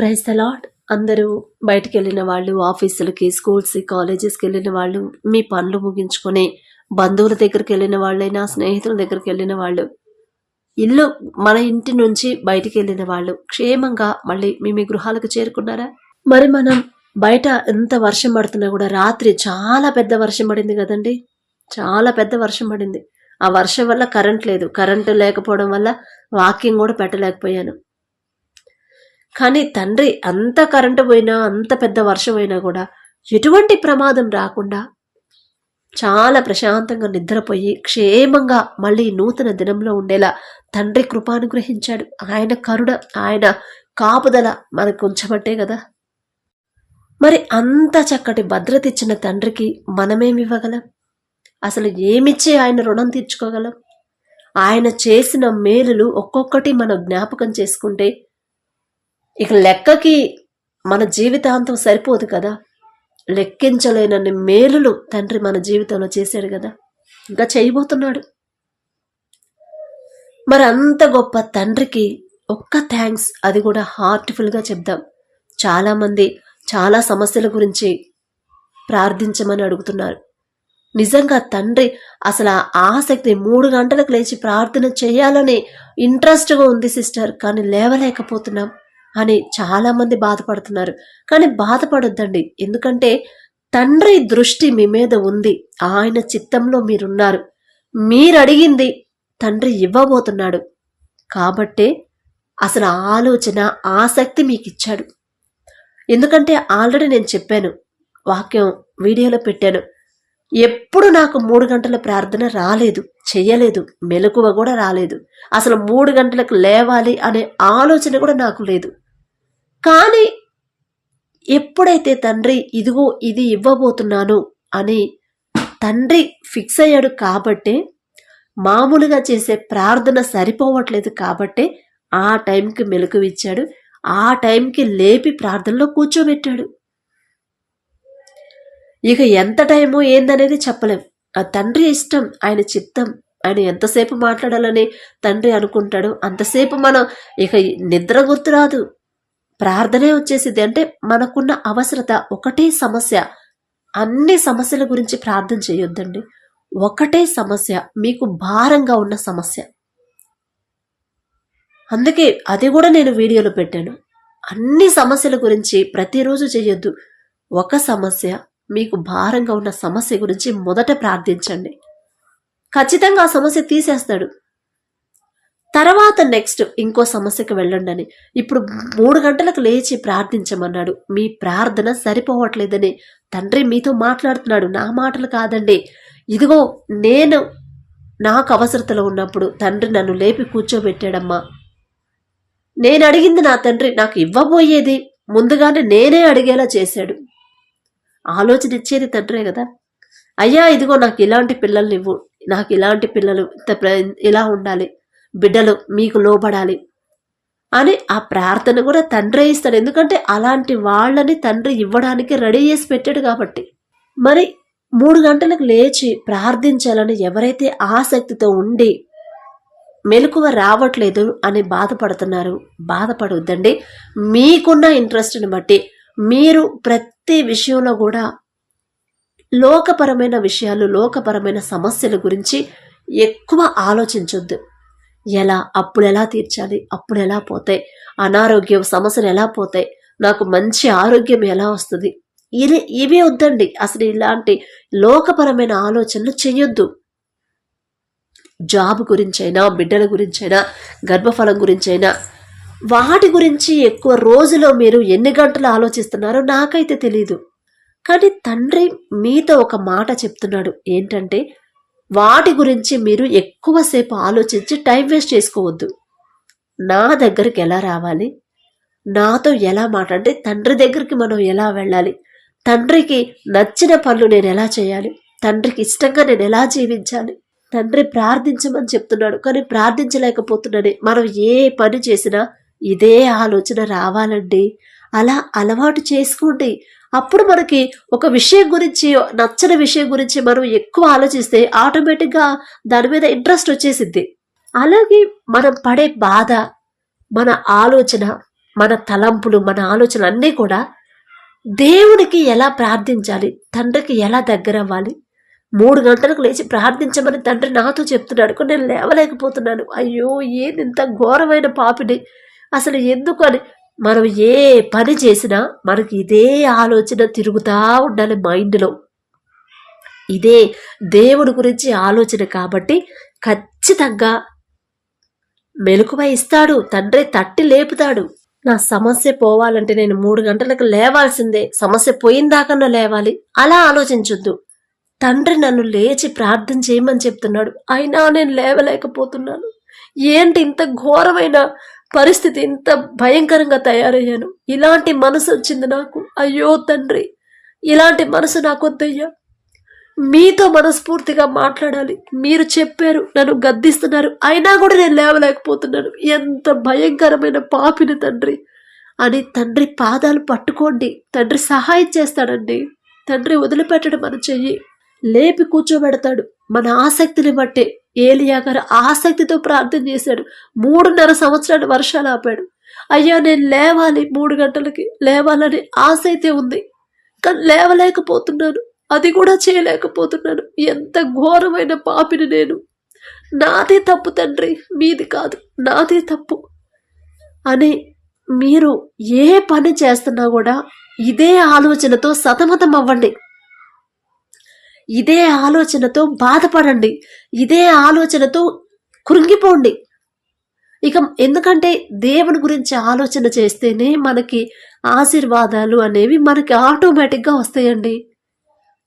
Praise the lord. అందరూ బయటికి వెళ్ళిన వాళ్ళు, ఆఫీసులకి, స్కూల్స్కి, కాలేజెస్కి వెళ్ళిన వాళ్ళు, మీ పనులు ముగించుకొని బంధువుల దగ్గరికి వెళ్ళిన వాళ్ళైనా, స్నేహితుల దగ్గరికి వెళ్ళిన వాళ్ళు, మన ఇంటి నుంచి బయటికి వెళ్ళిన వాళ్ళు క్షేమంగా మళ్ళీ మీ గృహాలకు చేరుకున్నారా? మరి మనం బయట ఎంత వర్షం పడుతున్నా కూడా, రాత్రి చాలా పెద్ద వర్షం పడింది కదండి, చాలా పెద్ద వర్షం పడింది. ఆ వర్షం వల్ల కరెంట్ లేదు, కరెంటు లేకపోవడం వల్ల వాకింగ్ కూడా పెట్టలేకపోయాను. కానీ తండ్రి అంత కరెంటు పోయినా, అంత పెద్ద వర్షం అయినా కూడా ఎటువంటి ప్రమాదం రాకుండా చాలా ప్రశాంతంగా నిద్రపోయి క్షేమంగా మళ్ళీ నూతన దినంలో ఉండేలా తండ్రి కృపానుగ్రహించాడు. ఆయన కరుణ, ఆయన కాపుదల మనకు ఉంచబట్టే కదా. మరి అంత చక్కటి భద్రత ఇచ్చిన తండ్రికి మనమేమివ్వగలం? అసలు ఏమిచ్చి ఆయన రుణం తీర్చుకోగలం? ఆయన చేసిన మేలులు ఒక్కొక్కటి మనం జ్ఞాపకం చేసుకుంటే ఇక లెక్కకి మన జీవితాంతం సరిపోదు కదా. లెక్కించలేనన్ని మేలులు తండ్రి మన జీవితంలో చేశాడు కదా, ఇంకా చేయబోతున్నాడు. మరి అంత గొప్ప తండ్రికి ఒక్క థ్యాంక్స్, అది కూడా హార్ట్ఫుల్గా చెప్దాం. చాలామంది చాలా సమస్యల గురించి ప్రార్థించమని అడుగుతున్నారు. నిజంగా తండ్రి అసలు ఆసక్తి 3 గంటలకు లేచి ప్రార్థన చేయాలని ఇంట్రెస్ట్గా ఉంది సిస్టర్, కానీ లేవలేకపోతున్నాం అని చాలామంది బాధపడుతున్నారు. కానీ బాధపడొద్దండి, ఎందుకంటే తండ్రి దృష్టి మీ మీద ఉంది. ఆయన చిత్తంలో మీరున్నారు. మీరు అడిగింది తండ్రి ఇవ్వబోతున్నాడు. కాబట్టే అసలు ఆలోచన, ఆసక్తి మీకు ఇచ్చాడు. ఎందుకంటే ఆల్రెడీ నేను చెప్పాను, వాక్యం వీడియోలో పెట్టాను. ఎప్పుడు నాకు 3 గంటల ప్రార్థన రాలేదు, చెయ్యలేదు, మెలకువ కూడా రాలేదు. అసలు 3 గంటలకు లేవాలి అనే ఆలోచన కూడా నాకు లేదు. కానీ ఎప్పుడైతే తండ్రి ఇదిగో ఇది ఇవ్వబోతున్నాను అని తండ్రి ఫిక్స్ అయ్యాడు, కాబట్టే మామూలుగా చేసే ప్రార్థన సరిపోవట్లేదు, కాబట్టే ఆ టైంకి మెలకువ ఇచ్చాడు, ఆ టైంకి లేపి ప్రార్థనలో కూర్చోబెట్టాడు. ఇక ఎంత టైము ఏందనేది చెప్పలేం. ఆ తండ్రి ఇష్టం, ఆయన చిత్తం. ఆయన ఎంతసేపు మాట్లాడాలని తండ్రి అనుకుంటాడు అంతసేపు మనం ఇక నిద్ర గుర్తురాదు, ప్రార్థనే వచ్చేసిద్ది. అంటే మనకున్న అవసరత ఒకటే సమస్య. అన్ని సమస్యల గురించి ప్రార్థన చేయొద్దండి, ఒకటే సమస్య, మీకు భారంగా ఉన్న సమస్య. అందుకే అది కూడా నేను వీడియోలో పెట్టాను. అన్ని సమస్యల గురించి ప్రతిరోజు చేయొద్దు. ఒక సమస్య, మీకు భారంగా ఉన్న సమస్య గురించి మొదట ప్రార్థించండి. ఖచ్చితంగా ఆ సమస్య తీసేస్తాడు. తర్వాత నెక్స్ట్ ఇంకో సమస్యకు వెళ్ళండి అని. ఇప్పుడు 3 గంటలకు లేచి ప్రార్థించమన్నాడు. మీ ప్రార్థన సరిపోవట్లేదని తండ్రి మీతో మాట్లాడుతున్నాడు. నా మాటలు కాదండి. ఇదిగో నేను నాకు అవసరతలో ఉన్నప్పుడు తండ్రి నన్ను లేపి కూర్చోబెట్టాడమ్మా. నేను అడిగింది నా తండ్రి నాకు ఇవ్వబోయేది ముందుగానే నేనే అడిగేలా చేశాడు. ఆలోచన ఇచ్చేది తండ్రే కదా. అయ్యా ఇదిగో నాకు ఇలాంటి పిల్లల్ని ఇవ్వు, నాకు ఇలాంటి పిల్లలు ఇలా ఉండాలి, బిడ్డలు మీకు లోబడాలి అని ఆ ప్రార్థన కూడా తండ్రే ఇస్తాడు. ఎందుకంటే అలాంటి వాళ్ళని తండ్రి ఇవ్వడానికి రెడీ చేసి పెట్టాడు కాబట్టి. మరి 3 గంటలకు లేచి ప్రార్థించాలని ఎవరైతే ఆసక్తితో ఉండి మెలకువ రావట్లేదు అని బాధపడుతున్నారు, బాధపడొద్దండి. మీకున్న ఇంట్రెస్ట్ని బట్టి మీరు ప్రతి విషయంలో కూడా లోకపరమైన విషయాలు, లోకపరమైన సమస్యల గురించి ఎక్కువ ఆలోచించొద్దు. అప్పులు ఎలా తీర్చాలి, అప్పులు ఎలా పోతాయి, అనారోగ్యం సమస్యలు ఎలా పోతాయి, నాకు మంచి ఆరోగ్యం ఎలా వస్తుంది, ఇవే వద్దండి. అసలు ఇలాంటి లోకపరమైన ఆలోచనలు చెయ్యొద్దు. జాబ్ గురించైనా, బిడ్డల గురించైనా, గర్భఫలం గురించైనా, వాటి గురించి ఎక్కువ రోజులో మీరు ఎన్ని గంటలు ఆలోచిస్తున్నారో నాకైతే తెలీదు. కానీ తండ్రి మీతో ఒక మాట చెప్తున్నాడు, ఏంటంటే వాటి గురించి మీరు ఎక్కువసేపు ఆలోచించి టైం వేస్ట్ చేసుకోవద్దు. నా దగ్గరికి ఎలా రావాలి, నాతో ఎలా మాట్లాడితే తండ్రి దగ్గరికి మనం ఎలా వెళ్ళాలి, తండ్రికి నచ్చిన పనులు నేను ఎలా చేయాలి, తండ్రికి ఇష్టంగా నేను ఎలా జీవించాలి. తండ్రి ప్రార్థించమని చెప్తున్నాడు, కానీ ప్రార్థించలేకపోతున్నాడు. మనం ఏ పని చేసినా ఇదే ఆలోచన రావాలండి. అలా అలవాటు చేసుకోండి. అప్పుడు మనకి ఒక విషయం గురించి, నచ్చని విషయం గురించి మనం ఎక్కువ ఆలోచిస్తే ఆటోమేటిక్గా దాని మీద ఇంట్రెస్ట్ వచ్చేసిద్ది. అలాగే మనం పడే బాధ, మన ఆలోచన మన తలంపులు, మన ఆలోచనలు అన్నీ కూడా దేవునికి ఎలా ప్రార్థించాలి, తండ్రికి ఎలా దగ్గర అవ్వాలి. 3 గంటలకు లేచి ప్రార్థించమని తండ్రి నాతో చెప్తున్నాడు, కానీ నేను లేవలేకపోతున్నాను. అయ్యో, ఏంది ఇంత ఘోరమైన పాపిని, అసలు ఎందుకు అని. మనం ఏ పని చేసినా మనకి ఇదే ఆలోచన తిరుగుతూ ఉండాలి మైండ్లో. ఇదే దేవుడి గురించి ఆలోచన కాబట్టి ఖచ్చితంగా మెలకువ ఇస్తాడు, తండ్రి తట్టి లేపుతాడు. నా సమస్య పోవాలంటే నేను 3 గంటలకు లేవాల్సిందే, సమస్య పోయిందాకన్నా లేవాలి అలా ఆలోచించొద్దు. తండ్రి నన్ను లేచి ప్రార్థన చేయమని చెప్తున్నాడు, అయినా నేను లేవలేకపోతున్నాను. ఏంటి ఇంత ఘోరమైన పరిస్థితి, ఇంత భయంకరంగా తయారయ్యాను, ఇలాంటి మనసు వచ్చింది నాకు. అయ్యో తండ్రి, ఇలాంటి మనసు నాకొద్దయ్యా. మీతో మనస్ఫూర్తిగా మాట్లాడాలి, మీరు చెప్పారు, నన్ను గద్దిస్తున్నారు, అయినా కూడా నేను లేవలేకపోతున్నాను. ఎంత భయంకరమైన పాపిని తండ్రి అని తండ్రి పాదాలు పట్టుకోండి. తండ్రి సహాయం చేస్తాడండి. తండ్రి వదిలిపెట్టడం మన చెయ్యి, లేపి కూర్చోబెడతాడు. మన ఆసక్తిని బట్టే ఏలియా గారు ఆసక్తితో ప్రార్థన చేశాడు. 3.5 సంవత్సరాలు వర్షాలు ఆపాడు. అయ్యా, నేను లేవాలి, 3 గంటలకి లేవాలని ఆశ అయితే ఉంది, కానీ లేవలేకపోతున్నాను, అది కూడా చేయలేకపోతున్నాను. ఎంత ఘోరమైన పాపిని నేను. నాదే తప్పు తండ్రి, మీది కాదు, నాదే తప్పు అని మీరు ఏ పని చేస్తున్నా కూడా ఇదే ఆలోచనతో సతమతం అవ్వండి, ఇదే ఆలోచనతో బాధపడండి, ఇదే ఆలోచనతో కృంగిపోండి. ఇక ఎందుకంటే దేవుని గురించి ఆలోచన చేస్తేనే మనకి ఆశీర్వాదాలు అనేవి మనకి ఆటోమేటిక్గా వస్తాయండి.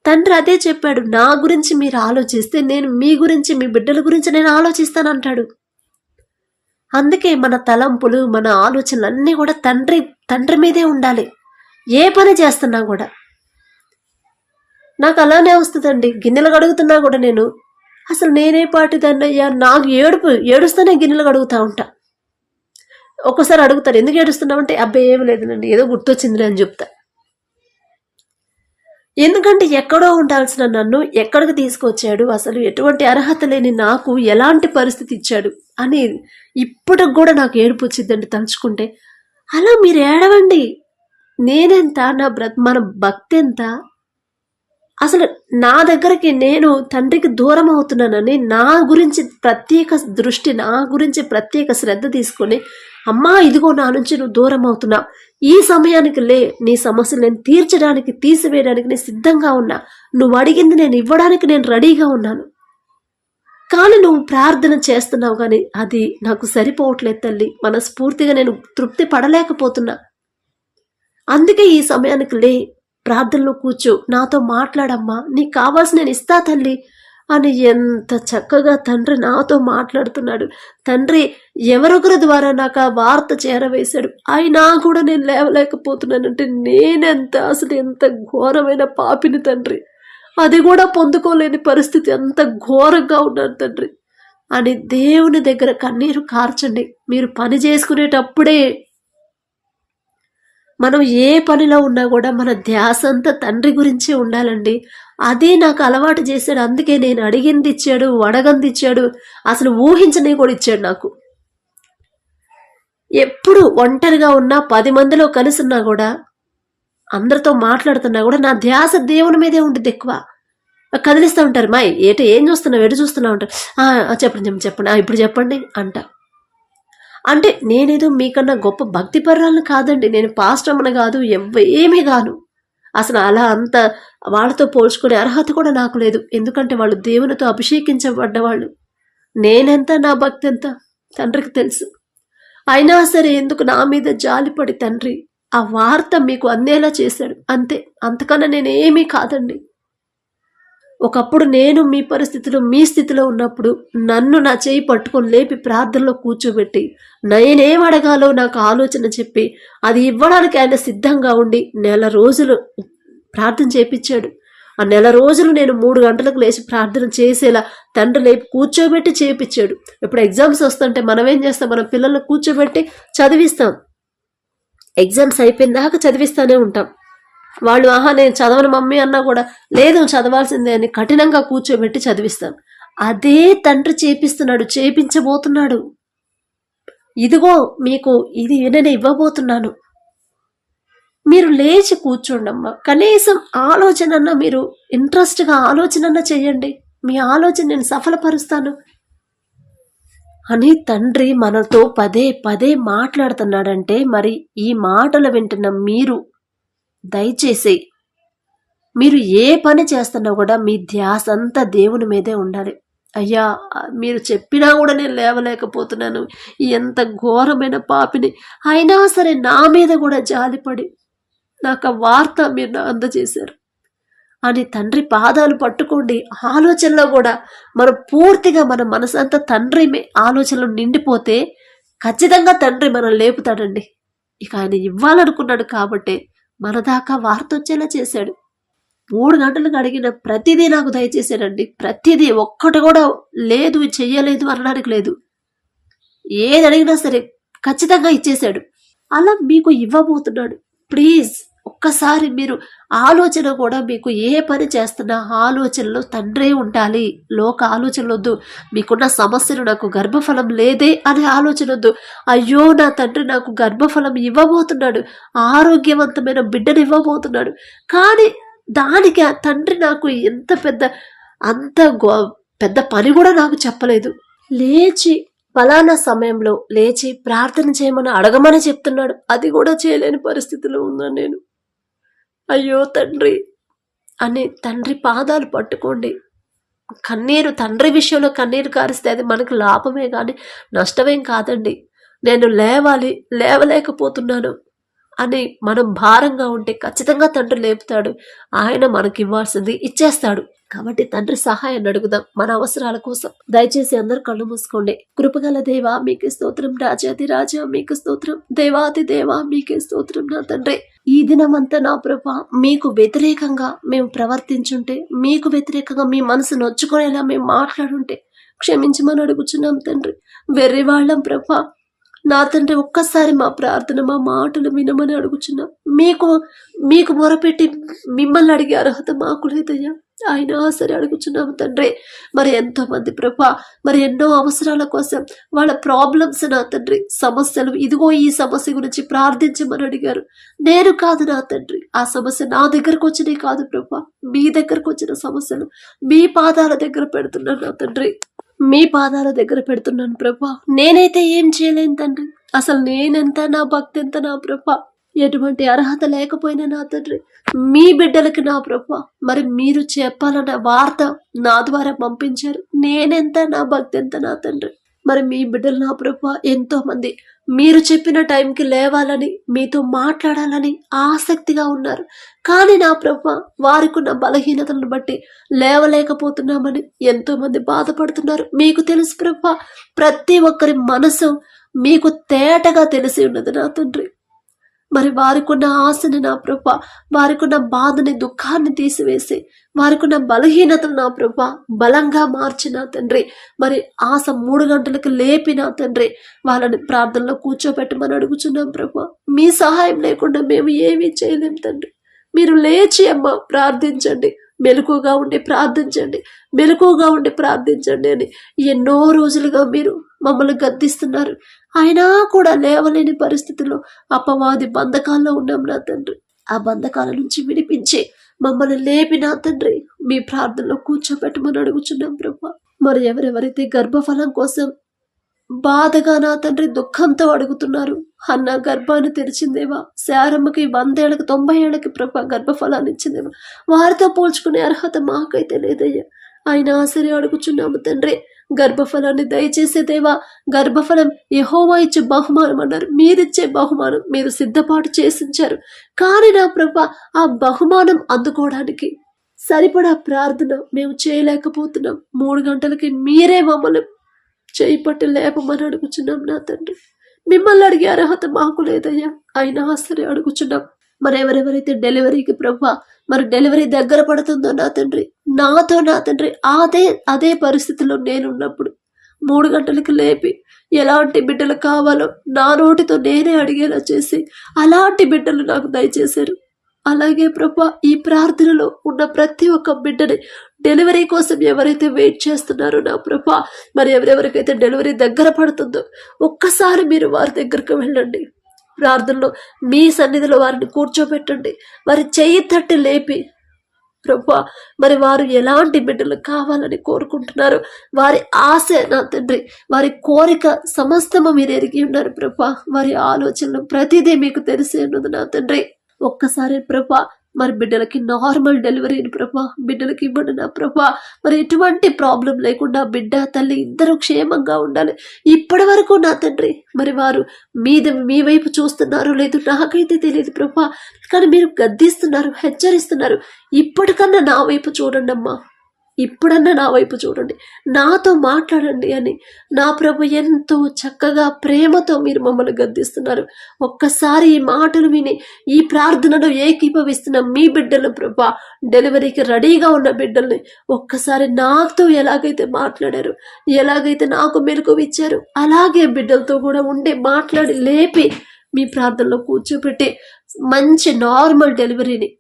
తండ్రి అదే చెప్పాడు, నా గురించి మీరు ఆలోచిస్తే నేను మీ గురించి, మీ బిడ్డల గురించి నేను ఆలోచిస్తానంటాడు. అందుకే మన తలంపులు, మన ఆలోచనలన్నీ కూడా తండ్రి మీదే ఉండాలి. ఏ పని చేస్తున్నా కూడా నాకు అలానే వస్తుందండి. గిన్నెలు కడుగుతున్నా కూడా నేను అసలు నేనే పాటిదాన్ని అయ్యా, నాకు ఏడుస్తూనే గిన్నెలు కడుగుతూ ఉంటా. ఒక్కోసారి అడుగుతారు, ఎందుకు ఏడుస్తున్నామంటే, అబ్బాయి ఏమి లేదునండి, ఏదో గుర్తొచ్చిందిలే అని చెప్తా. ఎందుకంటే ఎక్కడో ఉండాల్సిన నన్ను ఎక్కడికి తీసుకొచ్చాడు, అసలు ఎటువంటి అర్హత లేని నాకు ఎలాంటి పరిస్థితి ఇచ్చాడు అని ఇప్పటికి కూడా నాకు ఏడుపు వచ్చిందండి తలుచుకుంటే. అలా మీరు ఏడవండి. నేనెంత, మన భక్తి ఎంత, అసలు నా దగ్గరికి నేను తండ్రికి దూరం అవుతున్నానని నా గురించి ప్రత్యేక దృష్టి, నా గురించి ప్రత్యేక శ్రద్ధ తీసుకొని, అమ్మా ఇదిగో నా నుంచి నువ్వు దూరం అవుతున్నా, ఈ సమయానికి లే, నీ సమస్యలు నేను తీర్చడానికి, తీసివేయడానికి నేను సిద్ధంగా ఉన్నా, నువ్వు అడిగింది నేను ఇవ్వడానికి నేను రెడీగా ఉన్నాను, కానీ నువ్వు ప్రార్థన చేస్తున్నావు కానీ అది నాకు సరిపోవట్లేదు తల్లి, మనస్ఫూర్తిగా నేను తృప్తి పడలేకపోతున్నా, అందుకే ఈ సమయానికి లే, ప్రార్థనలో కూర్చో, నాతో మాట్లాడమ్మా, నీకు కావాల్సి నేను ఇస్తా తల్లి అని ఎంత చక్కగా తండ్రి నాతో మాట్లాడుతున్నాడు. తండ్రి ఎవరొకరి ద్వారా నాకు ఆ వార్త చేరవేశాడు, అయినా కూడా నేను లేవలేకపోతున్నానంటే నేనెంత, అసలు ఎంత ఘోరమైన పాపిని తండ్రి, అది కూడా పొందుకోలేని పరిస్థితి, అంత ఘోరంగా ఉన్నాను తండ్రి అని దేవుని దగ్గర కన్నీరు కార్చండి. మీరు పని చేసుకునేటప్పుడే, మనం ఏ పనిలో ఉన్నా కూడా మన ధ్యాస అంతా తండ్రి గురించే ఉండాలండి. అదే నాకు అలవాటు చేశాడు. అందుకే నేను అడిగింది ఇచ్చాడు, అడగంది ఇచ్చాడు, అసలు ఊహించని కూడా ఇచ్చాడు నాకు. ఎప్పుడు ఒంటరిగా ఉన్నా, 10 మందిలో కలిసి ఉన్నా కూడా, అందరితో మాట్లాడుతున్నా కూడా నా ధ్యాస దేవుని మీదే ఉంటుంది ఎక్కువ. కదిలిస్తూ ఉంటారు, మాయ్ ఏం చూస్తున్నావు, ఎటు చూస్తున్నావు అంటారు. చెప్పండి ఇప్పుడు చెప్పండి అంట. అంటే నేనేదో మీకన్నా గొప్ప భక్తి పర్రాలను కాదండి, నేను పాస్టర్మని కాదు, ఏమీ కాను, అసలు అలా అంత వాళ్ళతో పోల్చుకునే అర్హత కూడా నాకు లేదు. ఎందుకంటే వాళ్ళు దేవునితో అభిషేకించబడ్డవాళ్ళు. నేనెంత, నా భక్తి ఎంత తండ్రికి తెలుసు. అయినా సరే ఎందుకు నా మీద జాలిపడి తండ్రి ఆ వార్త మీకు అందేలా చేశాడు, అంతే, అంతకన్నా నేనేమీ కాదండి. ఒకప్పుడు నేను మీ పరిస్థితిలో, మీ స్థితిలో ఉన్నప్పుడు నన్ను నా చేయి పట్టుకొని లేపి ప్రార్థనలో కూర్చోబెట్టి, నేనేం అడగాలో నాకు ఆలోచన చెప్పి అది ఇవ్వడానికి ఆయన సిద్ధంగా ఉండి 1 రోజులు ప్రార్థన చేపించాడు. ఆ 1 రోజులు నేను 3 గంటలకు లేచి ప్రార్థన చేసేలా తండ్రి లేపి కూర్చోబెట్టి చేపించాడు. ఇప్పుడు ఎగ్జామ్స్ వస్తుంటే మనం ఏం చేస్తాం, మన పిల్లల్ని కూర్చోబెట్టి చదివిస్తాం, ఎగ్జామ్స్ అయిపోయిన దాకా చదివిస్తానే ఉంటాం. వాళ్ళు నేను చదవను మమ్మీ అన్నా కూడా, లేదు చదవాల్సిందే అని కఠినంగా కూర్చోబెట్టి చదివిస్తాం. అదే తండ్రి చేపిస్తున్నాడు, చేపించబోతున్నాడు. ఇదిగో మీకు ఇది నేను ఇవ్వబోతున్నాను, మీరు లేచి కూర్చోండమ్మా, కనీసం ఆలోచన మీరు ఇంట్రెస్ట్గా ఆలోచన చేయండి, మీ ఆలోచన నేను సఫలపరుస్తాను అని తండ్రి మనతో పదే పదే మాట్లాడుతున్నాడంటే మరి ఈ మాటలు వింటున్న మీరు దయచేసి మీరు ఏ పని చేస్తున్నా కూడా మీ ధ్యాస అంతా దేవుని మీదే ఉండాలి. అయ్యా, మీరు చెప్పినా కూడా నేను లేవలేకపోతున్నాను, ఎంత ఘోరమైన పాపిని, అయినా సరే నా మీద కూడా జాలిపడి నాకు ఆ వార్త మీరు అందజేశారు అని తండ్రి పాదాలు పట్టుకోండి. ఆలోచనలో కూడా మనం పూర్తిగా మన మనసంతా తండ్రి ఆలోచనలు నిండిపోతే ఖచ్చితంగా తండ్రి మనం లేపుతాడండి. ఇక ఆయన ఇవ్వాలనుకున్నాడు కాబట్టి మన దాకా వార్త వచ్చేలా చేశాడు. 3 గంటలకు అడిగిన ప్రతిదీ నాకు దయచేసాడండి. ప్రతిదీ, ఒక్కటి కూడా లేదు చెయ్యలేదు అనడానికి లేదు. ఏది అడిగినా సరే ఖచ్చితంగా ఇచ్చేశాడు. అలా మీకు ఇవ్వబోతున్నాడు. ప్లీజ్ ఒక్కసారి మీరు ఆలోచన కూడా, మీకు ఏ పని చేస్తున్నా ఆలోచనలో తండ్రే ఉండాలి, లోక ఆలోచనలు వద్దు. మీకున్న సమస్యలు నాకు గర్భఫలం లేదే అనే ఆలోచన వద్దు. అయ్యో నా తండ్రి నాకు గర్భఫలం ఇవ్వబోతున్నాడు, ఆరోగ్యవంతమైన బిడ్డను ఇవ్వబోతున్నాడు, కానీ దానికి ఆ తండ్రి నాకు అంత పెద్ద పని కూడా నాకు చెప్పలేదు. లేచి ఫలానా సమయంలో లేచి ప్రార్థన చేయమని అడగమని చెప్తున్నాడు. అది కూడా చేయలేని పరిస్థితిలో ఉన్నాను నేను. అయ్యో తండ్రి అని తండ్రి పాదాలు పట్టుకోండి. కన్నీరు, తండ్రి విషయంలో కన్నీరు కారిస్తే అది మనకు లాభమే కానీ నష్టమేం కాదండి. నేను లేవాలి, లేవలేకపోతున్నాను అని మనం భారంగా ఉంటే ఖచ్చితంగా తండ్రి లేపుతాడు. ఆయన మనకి ఇవ్వాల్సింది ఇచ్చేస్తాడు. కాబట్టి తండ్రి సహాయాన్ని అడుగుదాం మన అవసరాల కోసం. దయచేసి అందరూ కళ్ళు మూసుకోండి. కృపగల దేవా మీకే స్తోత్రం, రాజాది రాజా మీకు స్తోత్రం, దేవాది దేవా మీకే స్తోత్రం. నా తండ్రి, ఈ దినమంతా నా ప్రభా మీకు వ్యతిరేకంగా మేము ప్రవర్తించుంటే, మీకు వ్యతిరేకంగా మీ మనసు నొచ్చుకునేలా మేము మాట్లాడుంటే క్షమించమని అడుగుచున్నాం తండ్రి. వెర్రివాళ్ళం ప్రభా, నా తండ్రి ఒక్కసారి మా ప్రార్థన, మా మాటలు వినమని అడుగుచున్నాం. మీకు మొరపెట్టి మిమ్మల్ని అడిగే అర్హత మాకు లేదయ్యా, అయినా సరే అడుగుచున్నాము తండ్రి. మరి ఎంతో మంది ప్రభా, మరి ఎన్నో అవసరాల కోసం వాళ్ళ ప్రాబ్లమ్స్ నా తండ్రి, సమస్యలు, ఇదిగో ఈ సమస్య గురించి ప్రార్థించమని అడిగారు. నేను కాదు నా తండ్రి, ఆ సమస్య నా దగ్గరకు వచ్చినవి కాదు ప్రభా, మీ దగ్గరకు వచ్చిన సమస్యలు మీ పాదాల దగ్గర పెడుతున్నాను నా తండ్రి, మీ పాదాల దగ్గర పెడుతున్నాను ప్రభా. నేనైతే ఏం చేయలేను తండ్రి, అసలు నేనెంత, నా భక్తి ఎంత నా ప్రభా, ఎటువంటి అర్హత లేకపోయినా నా తండ్రి, మీ బిడ్డలకి నా ప్రభా మరి మీరు చెప్పాలన్న వార్త నా ద్వారా పంపించారు. నేనెంత, నా భక్తి ఎంత నా తండ్రి. మరి మీ బిడ్డలు నా ప్రభా ఎంతో మంది మీరు చెప్పిన టైంకి లేవాలని, మీతో మాట్లాడాలని ఆసక్తిగా ఉన్నారు. కానీ నా ప్రభా వారికి ఉన్న బలహీనతలను బట్టి లేవలేకపోతున్నామని ఎంతో మంది బాధపడుతున్నారు. మీకు తెలుసు ప్రభా, ప్రతి ఒక్కరి మనసు మీకు తేటగా తెలిసి ఉన్నది నా తండ్రి. మరి వారికున్న ఆశని నా ప్రభా, వారికున్న బాధని, దుఃఖాన్ని తీసివేసి, వారికున్న బలహీనతను నా ప్రభా బలంగా మార్చిన తండ్రి. మరి ఆశ 3 గంటలకు లేపిన తండ్రి, వాళ్ళని ప్రార్థనలో కూర్చోబెట్టమని అడుగుచున్నాం ప్రభా. మీ సహాయం లేకుండా మేము ఏమీ చేయలేం తండ్రి. మీరు లేచి అమ్మ ప్రార్థించండి, మెలకుగా ఉండి ప్రార్థించండి, మెలకుగా ఉండి ప్రార్థించండి అని ఎన్నో రోజులుగా మీరు మమ్మల్ని గద్దిస్తున్నారు. అయినా కూడా లేవలేని పరిస్థితిలో అపవాది బంధకాల్లో ఉన్నాం నా తండ్రి. ఆ బంధకాల నుంచి విడిపించి మమ్మల్ని లేపి నా తండ్రి మీ ప్రార్థనలో కూర్చోబెట్టమని అడుగుచున్నాం ప్రభా. మరి ఎవరెవరైతే గర్భఫలం కోసం బాధగా నా తండ్రి దుఃఖంతో అడుగుతున్నారు, అన్న గర్భాన్ని తెరిచిందేవా, శారమ్మకి 100 ఏళ్ళకి 90 ఏళ్ళకి ప్రభా గర్భఫలాన్ని ఇచ్చిందేవా, వారితో పోల్చుకునే అర్హత మాకైతే లేదయ్యా. అయినా సరే అడుగుచున్నాము తండ్రి, గర్భఫలాన్ని దయచేసే దేవా. గర్భఫలం యెహోవా ఇచ్చే బహుమానం అన్నారు. మీరిచ్చే బహుమానం మీరు సిద్ధపాటు చేసించారు. కానీ నా ప్రభా ఆ బహుమానం అందుకోవడానికి సరిపడా ప్రార్థన మేము చేయలేకపోతున్నాం. 3 గంటలకి మీరే మమ్మల్ని చేయి పట్టి లేపమని అడుగుచున్నాం నా తండ్రి. మిమ్మల్ని అడిగే అర్హత మాకు లేదయ్యా, అయినా సరే అడుగుచున్నాం. మరి ఎవరెవరైతే డెలివరీకి ప్రభా మరి డెలివరీ దగ్గర పడుతుందో నా తండ్రి, నాతో నా తండ్రి అదే పరిస్థితిలో నేనున్నప్పుడు 3 గంటలకి లేపి ఎలాంటి బిడ్డలు కావాలో నా నోటితో నేనే అడిగేలా చేసి అలాంటి బిడ్డలు నాకు దయచేశారు. అలాగే ప్రభా ఈ ప్రార్థనలో ఉన్న ప్రతి ఒక్క బిడ్డని డెలివరీ కోసం ఎవరైతే వెయిట్ చేస్తున్నారో నా ప్రభా, మరి ఎవరెవరికైతే డెలివరీ దగ్గర పడుతుందో ఒక్కసారి మీరు వారి దగ్గరకు వెళ్ళండి. ప్రార్థనలో మీ సన్నిధిలో వారిని కూర్చోబెట్టండి. వారి చెయ్యి తట్టి లేపి ప్రభా, మరి వారు ఎలాంటి బిడ్డలు కావాలని కోరుకుంటున్నారు, వారి ఆశ నా తండ్రి, వారి కోరిక సమస్తము మీరు ఎరిగి ఉన్నారు ప్రభా. వారి ఆలోచనలు ప్రతిదీ మీకు తెలిసి ఉన్నది నా తండ్రి. ఒక్కసారి ప్రభా మరి బిడ్డలకి నార్మల్ డెలివరీని ప్రభా బిడ్డలకి ఇవ్వండి నా ప్రభా. మరి ఎటువంటి ప్రాబ్లం లేకుండా బిడ్డ తల్లి ఇద్దరు క్షేమంగా ఉండాలి. ఇప్పటి వరకు నా తండ్రి మరి వారు మీ వైపు చూస్తున్నారో లేదు నాకైతే తెలియదు ప్రభా, కానీ మీరు గద్దిస్తున్నారు, హెచ్చరిస్తున్నారు. ఇప్పటికన్నా నా వైపు చూడండి అమ్మా, ఇప్పుడన్నా నా వైపు చూడండి, నాతో మాట్లాడండి అని నా ప్రభు ఎంతో చక్కగా ప్రేమతో మీరు మమ్మల్ని గద్దిస్తున్నారు. ఒక్కసారి ఈ మాటలు విని ఈ ప్రార్థనలో ఏకీభవిస్తున్న మీ బిడ్డలు ప్రభా, డెలివరీకి రెడీగా ఉన్న బిడ్డల్ని ఒక్కసారి నాతో ఎలాగైతే మాట్లాడారు, ఎలాగైతే నాకు మెలకు ఇచ్చారు, అలాగే బిడ్డలతో కూడా ఉండి మాట్లాడి లేపి మీ ప్రార్థనలో కూర్చోపెట్టి మంచి నార్మల్ డెలివరీని,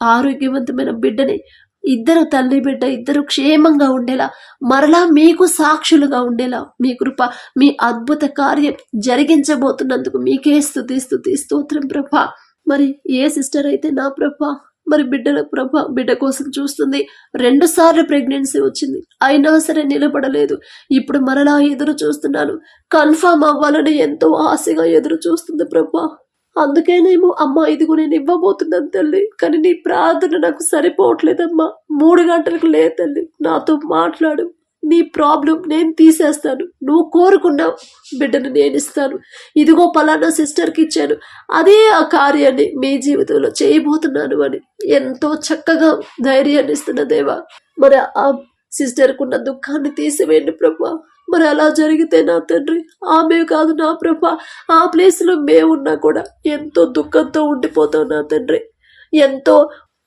ఆరోగ్యవంతమైన బిడ్డని, ఇద్దరు తల్లి బిడ్డ ఇద్దరు క్షేమంగా ఉండేలా, మరలా మీకు సాక్షులుగా ఉండేలా మీ కృప, మీ అద్భుత కార్యం జరిగించబోతున్నందుకు మీకే స్తుతి స్తోత్రం ప్రభా. మరి ఏ సిస్టర్ అయితే నా ప్రభా మరి బిడ్డల ప్రభా బిడ్డ కోసం చూస్తుంది, 2 సార్లు ప్రెగ్నెన్సీ వచ్చింది, అయినా సరే నిలబడలేదు, ఇప్పుడు మరలా ఎదురు చూస్తున్నాను, కన్ఫర్మ్ అవ్వాలని ఎంతో ఆశగా ఎదురు చూస్తుంది ప్రభా. అందుకేనేమో అమ్మా ఇదిగో నేను ఇవ్వబోతున్నాను తల్లి, కానీ నీ ప్రార్థన నాకు సరిపోవట్లేదమ్మా. 3 గంటలకు లే తల్లి, నాతో మాట్లాడు, నీ ప్రాబ్లం నేను తీసేస్తాను, నువ్వు కోరుకున్న బిడ్డను నేను ఇస్తాను, ఇదిగో పలానా సిస్టర్కి ఇచ్చాను, అదే ఆ కార్యాన్ని మీ జీవితంలో చేయబోతున్నాను అని ఎంతో చక్కగా ధైర్యాన్ని ఇస్తున్న దేవా. మరి ఆ సిస్టర్కున్న దుఃఖాన్ని తీసివేయండి ప్రభా. మరి అలా జరిగితే నా తండ్రి ఆమె కాదు నా ప్రభా, ఆ ప్లేస్లో మేమున్నా కూడా ఎంతో దుఃఖంతో ఉండిపోతాం నా తండ్రి, ఎంతో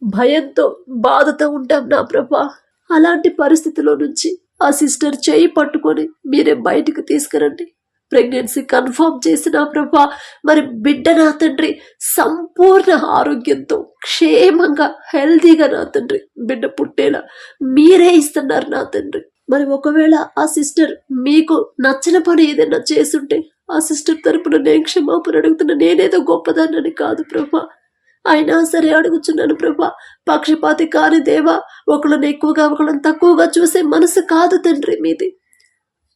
భయంతో బాధతో ఉంటాం నా ప్రభా. అలాంటి పరిస్థితిలో నుంచి ఆ సిస్టర్ చేయి పట్టుకొని మీరే బయటికి తీసుకురండి. ప్రెగ్నెన్సీ కన్ఫర్మ్ చేసిన ప్రభా, మరి బిడ్డ నా తండ్రి సంపూర్ణ ఆరోగ్యంతో క్షేమంగా హెల్తీగా నా తండ్రి బిడ్డ పుట్టేలా మీరే ఇస్తున్నారు నా తండ్రి. మరి ఒకవేళ ఆ సిస్టర్ మీకు నచ్చిన పని ఏదైనా చేసుంటే ఆ సిస్టర్ తరపున నేను క్షమాపణ అడుగుతున్నా. నేనేదో గొప్పదాన్నని కాదు ప్రభా, అయినా సరే అడుగుచున్నాను ప్రభా. పక్షపాతి కాని దేవా, ఒకళ్ళని ఎక్కువగా ఒకళ్ళని తక్కువగా చూసే మనసు కాదు తండ్రి మీది.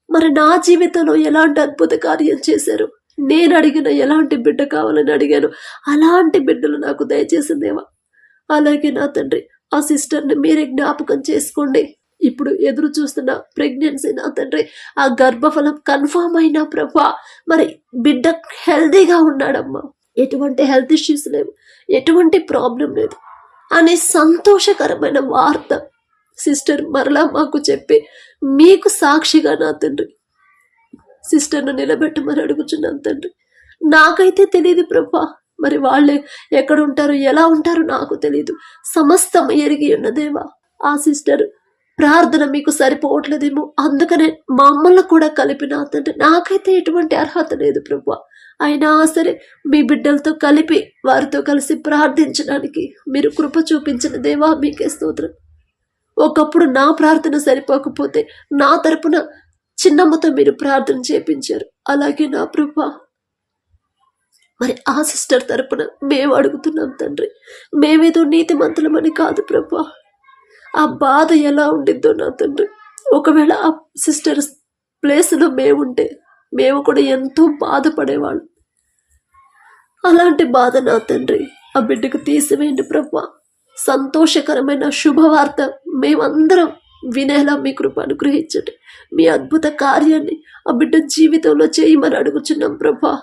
మరి నా జీవితంలో ఎలాంటి అద్భుత కార్యం చేశారు, నేను అడిగిన ఎలాంటి బిడ్డ కావాలని అడిగాను, అలాంటి బిడ్డలు నాకు దయచేసి దేవా. అలాగే నా తండ్రి ఆ సిస్టర్ని మీరే జ్ఞాపకం చేసుకోండి. ఇప్పుడు ఎదురు చూస్తున్న ప్రెగ్నెన్సీ నా తండ్రి, ఆ గర్భఫలం కన్ఫర్మ్ అయినా ప్రభా, మరి బిడ్డ హెల్దీగా ఉన్నాడమ్మా, ఎటువంటి హెల్త్ ఇష్యూస్ లేవు, ఎటువంటి ప్రాబ్లం లేదు అనే సంతోషకరమైన వార్త సిస్టర్ మరలా మాకు చెప్పి మీకు సాక్షిగా నా తండ్రి సిస్టర్ను నిలబెట్టమని అడుగుచున్నాను తండ్రి. నాకైతే తెలియదు ప్రభా, మరి వాళ్ళే ఎక్కడ ఉంటారో ఎలా ఉంటారో నాకు తెలియదు, సమస్తం ఎరిగి ఉన్నదేవా. ఆ సిస్టర్ ప్రార్థన మీకు సరిపోవట్లేదేమో, అందుకనే మమ్మల్ని కూడా కలిపిన తండ్రి. నాకైతే ఎటువంటి అర్హత లేదు ప్రభా, అయినా సరే మీ బిడ్డలతో కలిపి వారితో కలిసి ప్రార్థించడానికి మీరు కృప చూపించిన దేవా మీకే స్తోత్రం. ఒకప్పుడు నా ప్రార్థన సరిపోకపోతే నా తరపున చిన్నమ్మతో మీరు ప్రార్థన చేపించారు, అలాగే నా ప్రభా మరి ఆ సిస్టర్ తరపున మేము అడుగుతున్నాం తండ్రి. మేమేదో నీతిమంతులమని కాదు ప్రభా, ఆ బాధ ఎలా ఉండిద్దో నా తండ్రి. ఒకవేళ ఆ సిస్టర్ ప్లేస్లో మేముంటే మేము కూడా ఎంతో బాధపడేవాళ్ళం. అలాంటి బాధ నా తండ్రి ఆ బిడ్డకు తీసివేయండి ప్రభా. సంతోషకరమైన శుభవార్త మేమందరం వినేలా మీ కృప అనుగ్రహించండి. మీ అద్భుత కార్యాన్ని ఆ బిడ్డ జీవితంలో చేయమని అడుగుచున్నాం ప్రభా.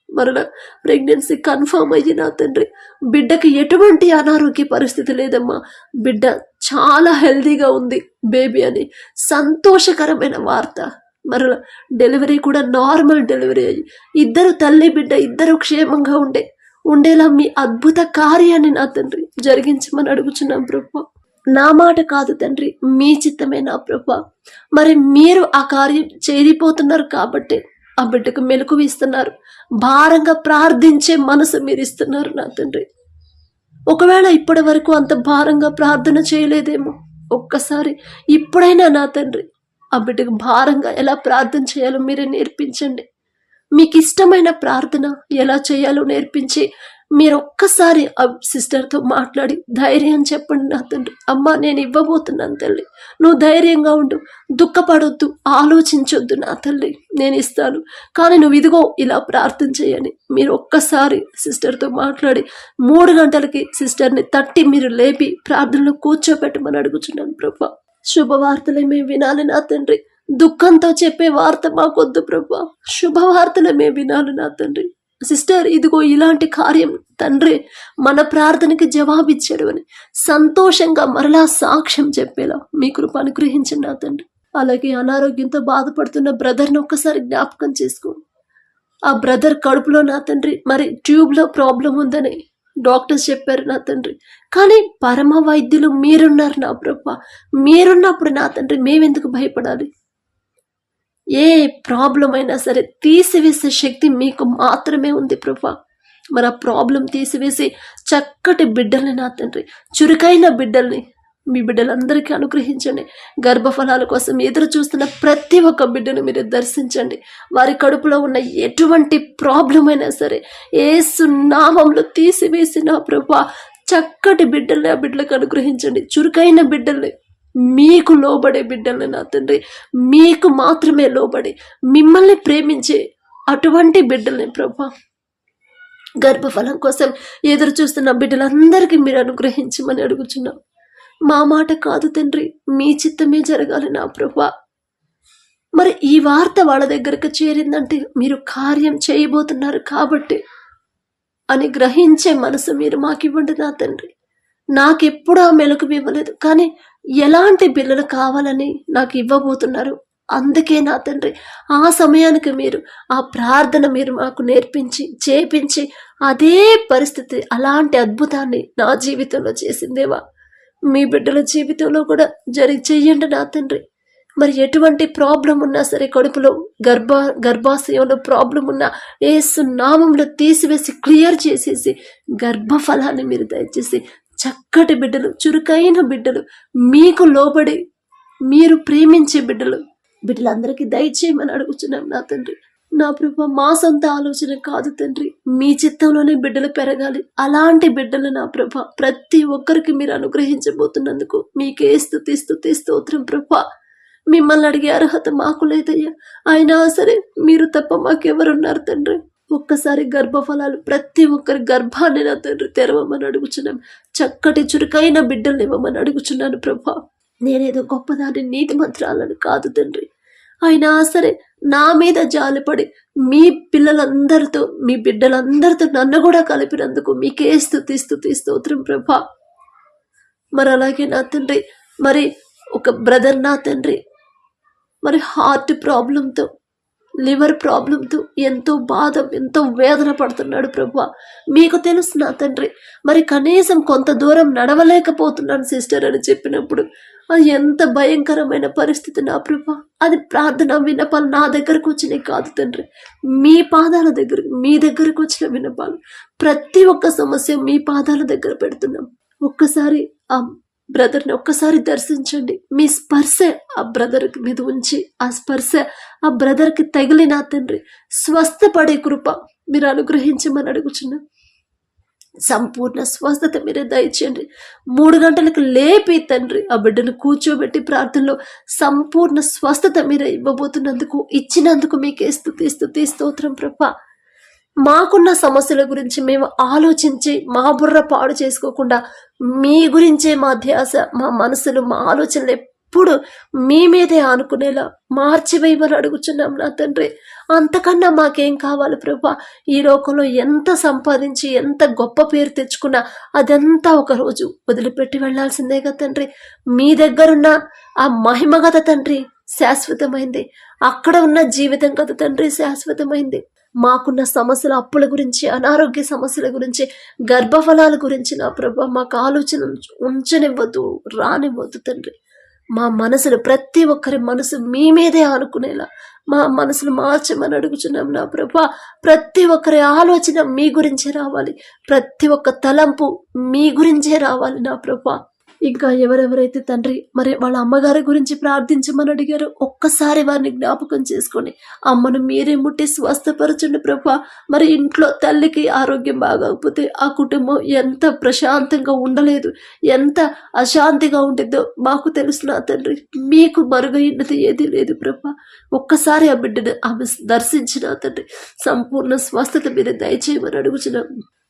మరలా ప్రెగ్నెన్సీ కన్ఫర్మ్ అయ్యి నా తండ్రి బిడ్డకి ఎటువంటి అనారోగ్య పరిస్థితి లేదమ్మా, బిడ్డ చాలా హెల్దీగా ఉంది బేబీ అని సంతోషకరమైన వార్త. మరలా డెలివరీ కూడా నార్మల్ డెలివరీ అయ్యి ఇద్దరు తల్లి బిడ్డ ఇద్దరు క్షేమంగా ఉండేలా మీ అద్భుత కార్యాన్ని నా తండ్రి జరిగించమని అడుగుచున్నాం ప్రభా. నా మాట కాదు తండ్రి, మీ చిత్తమే నా ప్రభా. మరి మీరు ఆ కార్యం చేరిపోతున్నారు కాబట్టి ఆ బిడ్డకు మెలకువ ఇస్తున్నారు, భారంగా ప్రార్థించే మనసు మీరు ఇస్తున్నారు నా తండ్రి. ఒకవేళ ఇప్పటి వరకు అంత భారంగా ప్రార్థన చేయలేదేమో, ఒక్కసారి ఇప్పుడైనా నా తండ్రి ఆ బిడ్డకు భారంగా ఎలా ప్రార్థన చేయాలో మీరే నేర్పించండి. మీకు ఇష్టమైన ప్రార్థన ఎలా చేయాలో నేర్పించి మీరు ఒక్కసారి ఆ సిస్టర్తో మాట్లాడి ధైర్యం చెప్పండి నా తండ్రి. అమ్మా, నేను ఇవ్వబోతున్నాను తల్లి, నువ్వు ధైర్యంగా ఉండు, దుఃఖపడొద్దు, ఆలోచించొద్దు నా తల్లి, నేను ఇస్తాను, కానీ నువ్వు ఇదిగో ఇలా ప్రార్థన చేయని మీరు ఒక్కసారి సిస్టర్తో మాట్లాడి 3 గంటలకి సిస్టర్ని తట్టి మీరు లేపి ప్రార్థనలో కూర్చోబెట్టమని అడుగుచున్నాను ప్రభా. శుభవార్తలే మేము వినాలి నా తండ్రి, దుఃఖంతో చెప్పే వార్త మాకొద్దు ప్రభా, శుభవార్తలే మేము వినాలి నా తండ్రి. సిస్టర్ ఇదిగో ఇలాంటి కార్యం తండ్రి మన ప్రార్థనకి జవాబిచ్చాడు అని సంతోషంగా మరలా సాక్ష్యం చెప్పేలా మీ కృప అనుగ్రహించండి నా తండ్రి. అలాగే అనారోగ్యంతో బాధపడుతున్న బ్రదర్ని ఒక్కసారి జ్ఞాపకం చేసుకోండి. ఆ బ్రదర్ కడుపులో నా తండ్రి మరి ట్యూబ్లో ప్రాబ్లం ఉందని డాక్టర్స్ చెప్పారు నా తండ్రి, కానీ పరమ వైద్యులు మీరున్నారు నా ప్రభా. మీరున్నప్పుడు నా తండ్రి మేమెందుకు భయపడాలి? ఏ ప్రాబ్లం అయినా సరే తీసివేసే శక్తి మీకు మాత్రమే ఉంది ప్రభా. మరి ఆ ప్రాబ్లం తీసివేసి చక్కటి బిడ్డల్ని నా తండ్రి, చురుకైన బిడ్డల్ని మీ బిడ్డలందరికీ అనుగ్రహించండి. గర్భఫలాల కోసం ఎదురు చూస్తున్న ప్రతి ఒక్క బిడ్డను మీరు దర్శించండి. వారి కడుపులో ఉన్న ఎటువంటి ప్రాబ్లం అయినా సరే యేసు నామములో తీసివేసిన ప్రభా చక్కటి బిడ్డల్ని ఆ బిడ్డలకు అనుగ్రహించండి. చురుకైన బిడ్డల్ని, మీకు లోబడే బిడ్డల్ని నా తండ్రి, మీకు మాత్రమే లోబడి మిమ్మల్ని ప్రేమించే అటువంటి బిడ్డల్ని ప్రభా, గర్భఫలం కోసం ఎదురు చూస్తున్న బిడ్డలందరికీ మీరు అనుగ్రహించమని అడుగుచున్నాం. మా మాట కాదు తండ్రి, మీ చిత్తమే జరగాలి నా ప్రభా. మరి ఈ వార్త వాళ్ళ దగ్గరకు చేరిందంటే మీరు కార్యం చేయబోతున్నారు కాబట్టి అని గ్రహించే మనసు మీరు మాకు ఇవ్వండి నా తండ్రి. నాకెప్పుడు ఆ మెలకు ఇవ్వలేదు, కానీ ఎలాంటి పిల్లలు కావాలని నాకు ఇవ్వబోతున్నారు. అందుకే నా తండ్రి ఆ సమయానికి మీరు ఆ ప్రార్థన మీరు మాకు నేర్పించి చేపించి అదే పరిస్థితి అలాంటి అద్భుతాన్ని నా జీవితంలో చేసిందేవా మీ బిడ్డల జీవితంలో కూడా చెయ్యండి నా తండ్రి. మరి ఎటువంటి ప్రాబ్లం ఉన్నా సరే, కడుపులో గర్భాశయంలో ప్రాబ్లం ఉన్నా యేసు నామంలో తీసివేసి క్లియర్ చేసేసి గర్భఫలాన్ని మీరు దయచేసి చక్కటి బిడ్డలు, చురుకైన బిడ్డలు, మీకు లోబడి మీరు ప్రేమించే బిడ్డలందరికీ దయచేయమని అడుగుతున్నాం నా తండ్రి. నా ప్రభా, మా సొంత ఆలోచన కాదు తండ్రి, మీ చిత్తంలోనే బిడ్డలు పెరగాలి. అలాంటి బిడ్డలు నా ప్రభా ప్రతి ఒక్కరికి మీరు అనుగ్రహించబోతున్నందుకు మీకే స్తుతి స్తోత్రం ప్రభా. మిమ్మల్ని అడిగే అర్హత మాకు లేదయ్యా, అయినా సరే మీరు తప్ప మాకెవరున్నారు తండ్రి. ఒక్కసారి గర్భఫలాలు ప్రతి ఒక్కరి గర్భాన్ని నా తండ్రి తెరవమని అడుగుచున్నాం. చక్కటి చురుకైన బిడ్డల్ని ఇవ్వమని అడుగుచున్నాను ప్రభా. నేనేదో గొప్పదాన్ని నీతిమంత్రాలను కాదు తండ్రి, అయినా సరే నా మీద జాలిపడి మీ పిల్లలందరితో, మీ బిడ్డలందరితో నన్ను కూడా కలిపినందుకు మీకే స్తుతి స్తోత్రం ప్రభా. మరి అలాగే నా తండ్రి, మరి ఒక బ్రదర్ నా తండ్రి మరి హార్ట్ ప్రాబ్లంతో, లివర్ ప్రాబ్లంతో ఎంతో బాధ, ఎంతో వేదన పడుతున్నాడు ప్రభా. మీకు తెలుసు నా తండ్రి, మరి కనీసం కొంత దూరం నడవలేకపోతున్నాను సిస్టర్ అని చెప్పినప్పుడు అది ఎంత భయంకరమైన పరిస్థితి నా ప్రభా. అది ప్రార్థన విన్నపాలు నా దగ్గరకు వచ్చినాయి కాదు తండ్రి, మీ పాదాల దగ్గర, మీ దగ్గరకు వచ్చిన విన్నపాలు. ప్రతి ఒక్క సమస్య మీ పాదాల దగ్గర పెడుతున్నాం. ఒక్కసారి ఆ బ్రదర్ని ఒక్కసారి దర్శించండి. మీ స్పర్శ ఆ బ్రదర్ మీద ఉంచి ఆ స్పర్శ ఆ బ్రదర్కి తగిలిన తండ్రి స్వస్థపడే కృప మీరు అనుగ్రహించమని అడుగుచున్నా. సంపూర్ణ స్వస్థత మీరే దయచేయండి. 3 గంటలకు లేపి తండ్రి ఆ బిడ్డను కూర్చోబెట్టి ప్రార్థనలో సంపూర్ణ స్వస్థత మీరే ఇవ్వబోతున్నందుకు, ఇచ్చినందుకు మీకే స్తుతి స్తోత్రం ప్రభా. మాకున్న సమస్యల గురించి మేము ఆలోచించి మా బుర్ర పాడు చేసుకోకుండా మీ గురించే మా ధ్యాస, మా మనసులు, మా ఆలోచనలు ఎప్పుడు మీ మీదే ఆనుకునేలా మార్చివేయమని అడుగుచున్నాం నా తండ్రి. అంతకన్నా మాకేం కావాలి ప్రభా? ఈ లోకంలో ఎంత సంపాదించి ఎంత గొప్ప పేరు తెచ్చుకున్నా అదంతా ఒక రోజు వదిలిపెట్టి వెళ్లాల్సిందే కదా తండ్రి. మీ దగ్గరున్న ఆ మహిమ కదా తండ్రి శాశ్వతమైంది, అక్కడ ఉన్న జీవితం కదా తండ్రి శాశ్వతమైంది. మాకున్న సమస్యల, అప్పుల గురించి, అనారోగ్య సమస్యల గురించి, గర్భఫలాల గురించి నా ప్రభా మాకు ఆలోచన ఉంచనివ్వద్దు, రానివ్వద్దు తండ్రి. మా మనసులు, ప్రతి ఒక్కరి మనసు మీ మీదే ఆనుకునేలా మా మనసులు మార్చమని అడుగుచున్నాం నా ప్రభా. ప్రతి ఒక్కరి ఆలోచన మీ గురించే రావాలి, ప్రతి ఒక్క తలంపు మీ గురించే రావాలి నా ప్రభా. ఇంకా ఎవరెవరైతే తండ్రి మరి వాళ్ళ అమ్మగారి గురించి ప్రార్థించమని అడిగారో ఒక్కసారి వారిని జ్ఞాపకం చేసుకొని అమ్మను మీరే ముట్టి స్వస్థపరచండి ప్రభా. మరి ఇంట్లో తల్లికి ఆరోగ్యం బాగోకపోతే ఆ కుటుంబం ఎంత ప్రశాంతంగా ఉండలేదు, ఎంత అశాంతిగా ఉంటుందో మాకు తెలుసు నా తండ్రి. మీకు మరుగైనది ఏదీ లేదు ప్రభా. ఒక్కసారి ఆ బిడ్డను ఆమె దర్శించిన తండ్రి సంపూర్ణ స్వస్థత మీరు దయచేయమని అడుగుచున్నాం.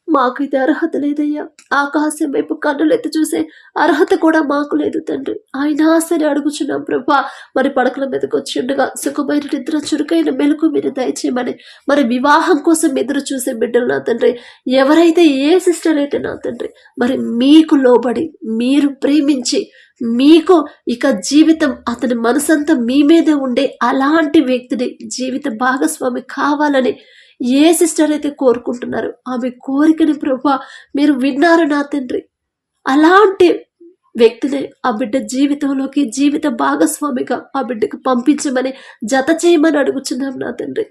మాకైతే అర్హత లేదయ్యా. ఆకాశం వైపు కన్నులెత్తి చూసే అర్హత కూడా మాకు లేదు తండ్రి. అయినా సరే అడుగుచున్నాం ప్రభా. మరి పడకల మీదకి వచ్చిండగా సుఖమైన నిద్ర చురుకైన మెలకు మీరు దయచేయమని, మరి వివాహం కోసం ఎదురు చూసే బిడ్డలు నా తండ్రి, ఎవరైతే ఏ సిస్టర్ అయితే నా తండ్రి మరి మీకు లోబడి మీరు ప్రేమించి మీకు ఇక జీవితం అతని మనసంతా మీ మీదే ఉండే అలాంటి వ్యక్తిని జీవిత భాగస్వామి కావాలని ఏ సిస్టర్ అయితే కోరుకుంటున్నారో ఆమె కోరికని ప్రభా మీరు విన్నారు నా తండ్రి. అలాంటి వ్యక్తిని ఆ బిడ్డ జీవితంలోకి జీవిత భాగస్వామిగా ఆ బిడ్డకు పంపించమని జత చేయమని అడుగుచున్నాం నా తండ్రి.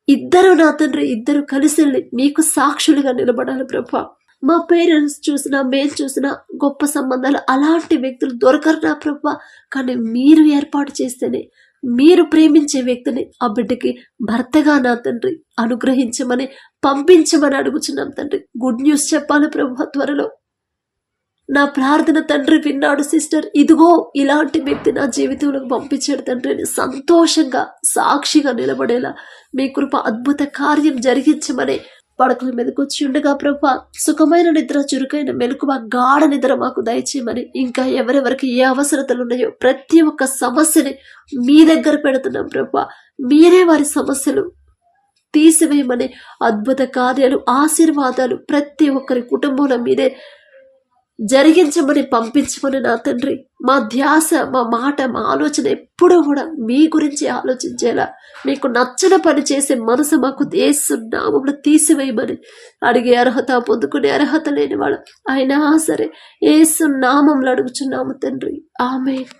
ఇద్దరు నా తండ్రి ఇద్దరు కలిసి వెళ్ళి మీకు సాక్షులుగా నిలబడాలి ప్రభా. మా పేరెంట్స్ చూసినా మేము చూసినా గొప్ప సంబంధాలు అలాంటి వ్యక్తులు దొరకరు నా ప్రభా. కానీ మీరు ఏర్పాటు చేస్తేనే మీరు ప్రేమించే వ్యక్తిని ఆ బిడ్డకి భర్తగా నా తండ్రి అనుగ్రహించమని పంపించమని అడుగుచున్నాం తండ్రి. గుడ్ న్యూస్ చెప్పాలి ప్రభు త్వరలో. నా ప్రార్థన తండ్రి విన్నాడు సిస్టర్. ఇదిగో ఇలాంటి వ్యక్తి నా జీవితంలోకి పంపించాడు తండ్రిని సంతోషంగా సాక్షిగా నిలబడేలా మీ కృప అద్భుత కార్యం జరిగించమని పడకల మీదకి వచ్చి ఉండగా ప్రభా సుఖమైన నిద్ర చురుకైన మెలకువ గాఢ నిద్ర మాకు దయచేయమని, ఇంకా ఎవరెవరికి ఏ అవసరతలు ఉన్నాయో ప్రతి ఒక్క సమస్యని మీ దగ్గర పెడుతున్నాం ప్రభా. మీరే వారి సమస్యలు తీసివేయమని, అద్భుత కార్యాలు ఆశీర్వాదాలు ప్రతి ఒక్కరి కుటుంబంలో మీరే జరిగించమని పంపించమని నా తండ్రి. మా ధ్యాస మా మాట మా ఆలోచన ఎప్పుడూ కూడా మీ గురించి ఆలోచించేలా మీకు నచ్చని పని చేసే మనసు మాకు యేసు నామములో తీసివేయమని అడిగే అర్హత పొందుకునే అర్హత లేనివాడు అయినా సరే యేసు నామములో అడుగుచున్నాము తండ్రి. ఆమేన్.